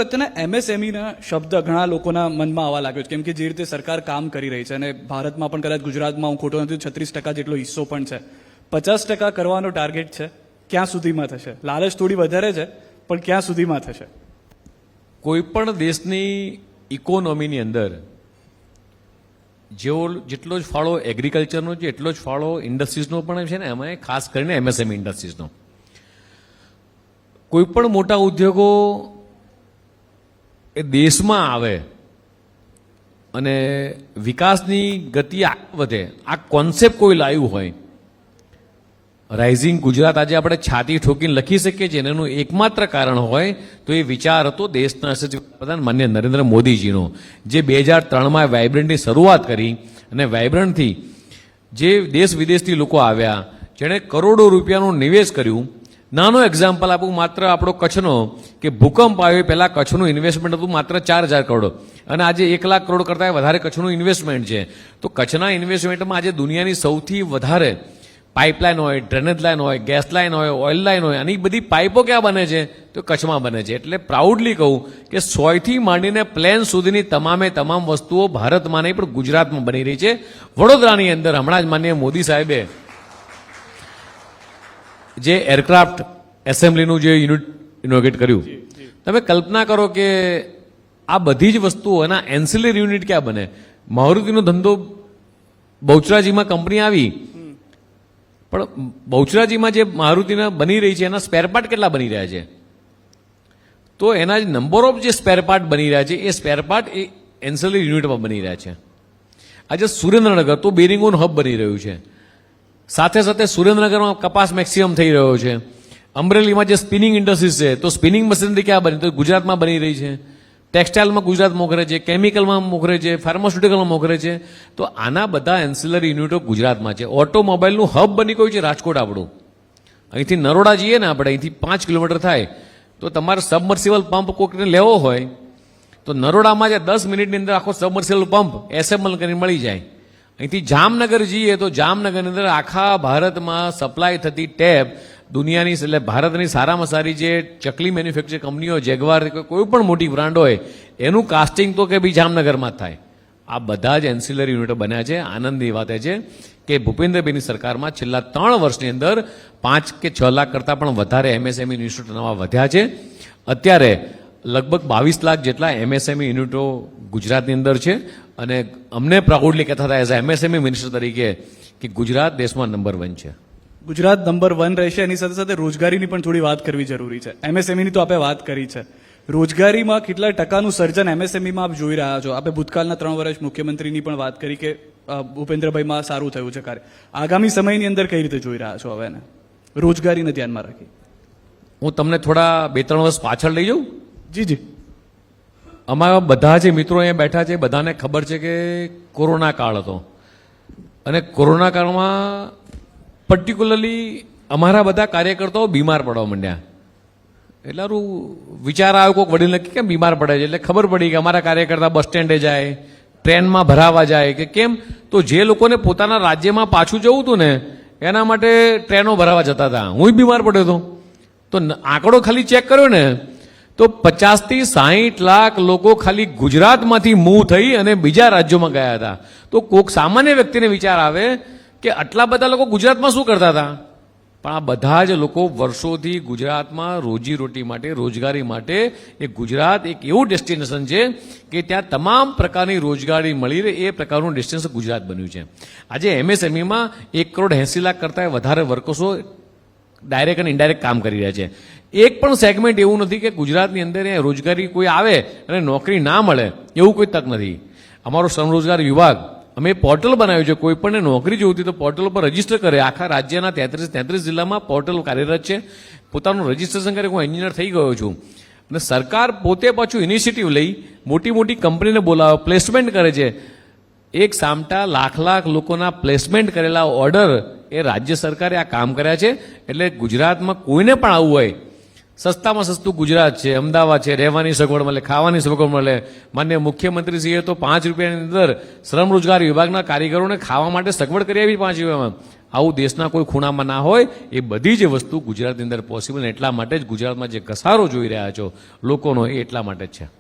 અત્યારે એમએસએમઈના શબ્દ ઘણા લોકોના મનમાં આવવા લાગ્યો છે, કેમ કે જે રીતે સરકાર કામ કરી રહી છે અને ભારતમાં પણ કદાચ ગુજરાતમાં હું ખોટો નથી 36% જેટલો હિસ્સો પણ છે, 50% કરવાનો ટાર્ગેટ છે. ક્યાં સુધીમાં થશે? લાલચ થોડી વધારે છે, પણ ક્યાં સુધીમાં થશે? કોઈ પણ દેશની ઇકોનોમીની અંદર જેટલો જ ફાળો એગ્રીકલ્ચરનો છે એટલો જ ફાળો ઇન્ડસ્ટ્રીઝનો પણ છે ને, એમાં ખાસ કરીને એમએસએમઈ ઇન્ડસ્ટ્રીઝનો. કોઈ પણ મોટા ઉદ્યોગો એ દેશમાં આવે અને વિકાસની ગતિ આગળ વધે, આ કોન્સેપ્ટ કોઈ લાવ્યું હોય. રાઇઝિંગ ગુજરાત આજે આપણે છાતી ઠોકીને લખી શકીએ છીએ, એનું એકમાત્ર કારણ હોય તો એ વિચાર હતો દેશના પ્રધાન માન્ય નરેન્દ્ર મોદીજીનો, જે 2003માં વાઇબ્રન્ટની શરૂઆત કરી અને વાઇબ્રન્ટથી જે દેશ વિદેશથી લોકો આવ્યા, જેણે કરોડો રૂપિયાનું નિવેશ કર્યું. નાનો એક્ઝામ્પલ આપું, માત્ર આપણો કચ્છનો, કે ભૂકંપ આવ્યો પહેલાં કચ્છનું ઇન્વેસ્ટમેન્ટ હતું માત્ર 4,000 કરોડ અને આજે 1 લાખ કરોડ કરતાં વધારે કચ્છનું ઇન્વેસ્ટમેન્ટ છે. તો કચ્છના ઇન્વેસ્ટમેન્ટમાં આજે દુનિયાની સૌથી વધારે પાઇપલાઇન હોય, ડ્રેનેજ લાઇન હોય, ગેસ લાઇન હોય, ઓઇલ લાઇન હોય, આની બધી પાઇપો ક્યાં બને છે? તો કચ્છમાં બને છે. એટલે પ્રાઉડલી કહું કે સોયથી માંડીને પ્લેન સુધીની તમામ વસ્તુઓ ભારતમાં નહીં પણ ગુજરાતમાં બની રહી છે. વડોદરાની અંદર હમણાં જ માનનીય મોદી સાહેબે જે એરક્રાફ્ટ એસેમ્બલીનું જે યુનિટ ઇનોગ્રેટ કર્યું, તમે કલ્પના કરો કે આ બધી જ વસ્તુઓ એના એન્સિલરી યુનિટ ક્યાં બને? મારુતિનો ધંધો બહુચરાજીમાં કંપની આવી, પણ બહુચરાજીમાં જે મારુતિના બની રહી છે એના સ્પેરપાર્ટ કેટલા બની રહ્યા છે? તો એના નંબર ઓફ જે સ્પેરપાર્ટ બની રહ્યા છે એ સ્પેરપાર્ટ એ એન્સિલરી યુનિટમાં બની રહ્યા છે. આજે સુરેન્દ્રનગર તો બેરિંગોનું હબ બની રહ્યું છે. સાથે સાથે સુરેન્દ્રનગરમાં કપાસ મેક્સિમમ થઈ રહ્યો છે. અમરેલીમાં જે સ્પિનિંગ ઇન્ડસ્ટ્રીઝ છે તો સ્પિનિંગ મશીનરી ક્યાં બની? તો ગુજરાતમાં બની રહી છે. ટેક્સટાઇલમાં ગુજરાત મોખરે છે, કેમિકલમાં મોખરે છે, ફાર્માસ્યુટિકલમાં મોખરે છે. તો આના બધા એન્સિલરી યુનિટો ગુજરાતમાં છે. ઓટોમોબાઈલનું હબ બની ગયું છે રાજકોટ આપણું. અહીંથી નરોડા જઈએ ને આપણે, અહીંથી 5 કિલોમીટર થાય, તો તમારે સબમર્સિબલ પંપ કોઈને લેવો હોય તો નરોડામાં જે 10 મિનિટની અંદર આખો સબમર્સિબલ પંપ એસેમ્બલ કરીને મળી જાય. અહીંથી જામનગર જઈએ તો જામનગરની અંદર આખા ભારતમાં સપ્લાય થતી ટેપ દુનિયાની, એટલે ભારતની સારામાં સારી જે ચકલી મેન્યુફેક્ચર કંપનીઓ, જેગવાર, કોઈ પણ મોટી બ્રાન્ડ હોય એનું કાસ્ટિંગ તો કે ભાઈ જામનગરમાં જ થાય. આ બધા જ એન્સિલરી યુનિટો બન્યા છે. આનંદની વાત એ છે કે ભૂપેન્દ્રભાઈની સરકારમાં છેલ્લા 3 વર્ષની અંદર 5 કે 6 લાખ કરતાં પણ વધારે એમએસએમઈ ઇન્સ્ટિટ્યૂટ નવા વધ્યા છે. અત્યારે લગભગ 22 લાખ જેટલા એમએસએમઈ યુનિટો ગુજરાતની અંદર છે અને અમને પ્રાઉડલી કહેતા હતા એઝ એમએસએમઈ મિનિસ્ટર તરીકે કે ગુજરાત દેશમાં નંબર 1 છે. ગુજરાત નંબર 1 રહેશે. એની સાથે સાથે રોજગારીની પણ થોડી વાત કરવી જરૂરી છે. એમએસએમઈની તો આપણે વાત કરી છે. રોજગારીમાં કેટલા ટકાનું સર્જન એમએસએમઈમાં આપ જોઈ રહ્યા છો? આપણે ભૂતકાળના 3 વર્ષ મુખ્યમંત્રીની પણ વાત કરી કે ભૂપેન્દ્રભાઈમાં સારું થયું છે કાર્ય. આગામી સમયની અંદર કઈ રીતે જોઈ રહ્યા છો હવે એને રોજગારીને ધ્યાનમાં રાખી? હું તમને થોડા 2-3 વર્ષ પાછળ લઈ જાઉં. જી. અમારા બધા જે મિત્રો અહીંયા બેઠા છે બધાને ખબર છે કે કોરોના કાળ હતો અને કોરોના કાળમાં પર્ટિક્યુલરલી અમારા બધા કાર્યકર્તાઓ બીમાર પડવા માંડ્યા. એટલે વિચાર આવ્યો, કોઈક વડીલ નક્કી કેમ બીમાર પડે છે, એટલે ખબર પડી કે અમારા કાર્યકર્તા બસ સ્ટેન્ડે જાય, ટ્રેનમાં ભરાવા જાય કે કેમ, તો જે લોકોને પોતાના રાજ્યમાં પાછું જવું હતું ને એના માટે ટ્રેનો ભરાવા જતા હતા. હું બીમાર પડ્યો હતો. તો આંકડો ખાલી ચેક કર્યો ને તો 50 થી 60 લાખ લોકો ખાલી ગુજરાતમાંથી મૂવ થઈ અને બીજા રાજ્યોમાં ગયા હતા. તો કોઈક સામાન્ય વ્યક્તિને વિચાર આવે કે આટલા બધા લોકો ગુજરાતમાં શું કરતા હતા? પણ આ બધા જ લોકો વર્ષોથી ગુજરાતમાં રોજીરોટી માટે, રોજગારી માટે, એ ગુજરાત એક એવું ડેસ્ટિનેશન છે કે ત્યાં તમામ પ્રકારની રોજગારી મળી રહે એ પ્રકારનું ડેસ્ટિનેશન ગુજરાત બન્યું છે. આજે એમએસએમઈમાં 1,80,00,000 કરતાં વધારે વર્કર્સો ડાયરેક્ટ અને ઇનડાયરેક્ટ કામ કરી રહ્યા છે. એક પણ સેગમેન્ટ એવું નથી કે ગુજરાતની અંદર રોજગારી કોઈ આવે અને નોકરી ના મળે એવું કોઈ તક નથી. અમારો શ્રમ રોજગાર વિભાગ, અમે પોર્ટલ બનાવ્યું છે. કોઈ પણ નોકરી જોઈતી તો પોર્ટલ પર રજીસ્ટર કરે. આખા રાજ્યના 33 જિલ્લામાં પોર્ટલ કાર્યરત છે. પોતાનું રજીસ્ટ્રેશન કરે. હું એન્જિનિયર થઈ ગયો છું અને સરકાર પોતે પાછું ઇનિશિયેટિવ લઈ મોટી કંપનીને બોલાવે, પ્લેસમેન્ટ કરે છે. એક સામટા લાખ લોકોના પ્લેસમેન્ટ કરેલા ઓર્ડર એ રાજ્ય સરકારે આ કામ કર્યા છે. એટલે ગુજરાતમાં કોઈને પણ આવવું હોય સસ્તામાં સસ્તું ગુજરાત છે, અમદાવાદ છે, રહેવાની સગવડ મળે, ખાવાની સગવડ મળે. માન્ય મુખ્યમંત્રીશ્રીએ તો 5 રૂપિયાની અંદર શ્રમ રોજગાર વિભાગના કારીગરોને ખાવા માટે સગવડ કરી આપી 5 રૂપિયામાં. આવું દેશના કોઈ ખૂણામાં ના હોય. એ બધી જ વસ્તુ ગુજરાતની અંદર પોસિબલ, એટલા માટે જ ગુજરાતમાં જે ઘસારો જોઈ રહ્યા છો લોકોનો, એ એટલા માટે જ છે.